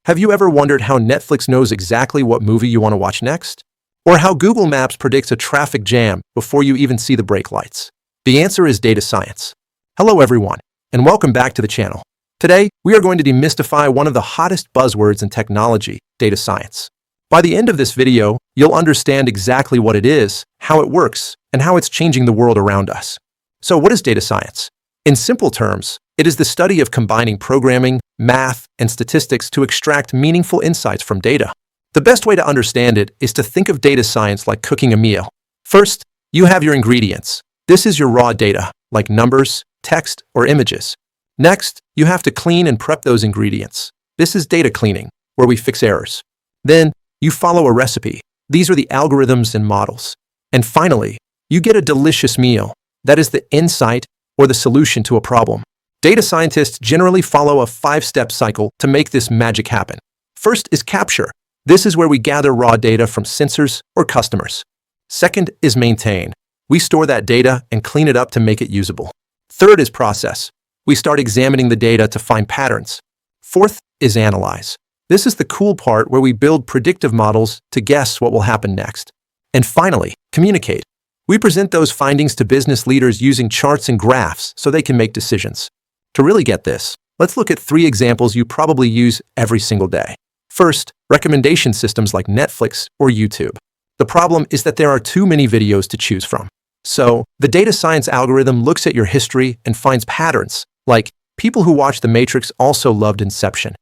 Have you ever wondered how Netflix knows exactly what movie you want to watch next? Or how Google Maps predicts a traffic jam before you even see the brake lights? The answer is data science. Hello everyone, and welcome back to the channel. Today, we are going to demystify one of the hottest buzzwords in technology, data science. By the end of this video, you'll understand exactly what it is, how it works, and how it's changing the world around us. So what is data science? In simple terms, it is the study of combining programming, math, and statistics to extract meaningful insights from data. The best way to understand it is to think of data science like cooking a meal. First, you have your ingredients. This is your raw data, like numbers, text, or images. Next, you have to clean and prep those ingredients. This is data cleaning, where we fix errors. Then, you follow a recipe. These are the algorithms and models. And finally, you get a delicious meal. That is the insight or the solution to a problem. Data scientists generally follow a 5-step cycle to make this magic happen. First is capture. This is where we gather raw data from sensors or customers. Second is maintain. We store that data and clean it up to make it usable. Third is process. We start examining the data to find patterns. Fourth is analyze. This is the cool part where we build predictive models to guess what will happen next. And finally, communicate. We present those findings to business leaders using charts and graphs so they can make decisions. To really get this, let's look at 3 examples you probably use every single day. First, recommendation systems like Netflix or YouTube. The problem is that there are too many videos to choose from. So, the data science algorithm looks at your history and finds patterns, like people who watched The Matrix also loved Inception.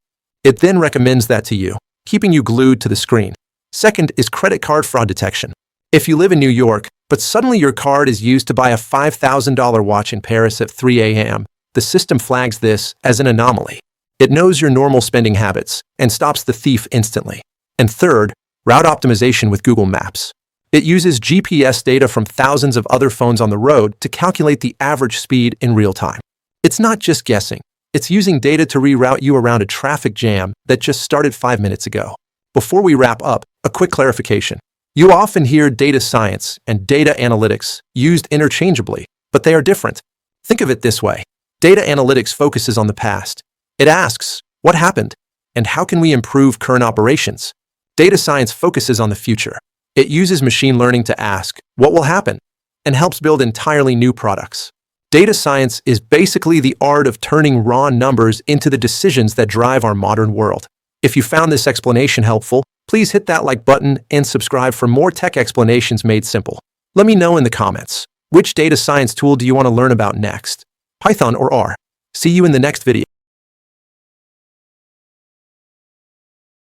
It then recommends that to you, keeping you glued to the screen. Second is credit card fraud detection. If you live in New York, but suddenly your card is used to buy a $5,000 watch in Paris at 3 a.m., the system flags this as an anomaly. It knows your normal spending habits and stops the thief instantly. And third, route optimization with Google Maps. It uses GPS data from thousands of other phones on the road to calculate the average speed in real time. It's not just guessing. It's using data to reroute you around a traffic jam that just started 5 minutes ago. Before we wrap up, a quick clarification. You often hear data science and data analytics used interchangeably, but they are different. Think of it this way. Data analytics focuses on the past. It asks, what happened? And how can we improve current operations? Data science focuses on the future. It uses machine learning to ask, what will happen? And helps build entirely new products. Data science is basically the art of turning raw numbers into the decisions that drive our modern world. If you found this explanation helpful, please hit that like button and subscribe for more tech explanations made simple. Let me know in the comments, which data science tool do you want to learn about next? Python or R? See you in the next video.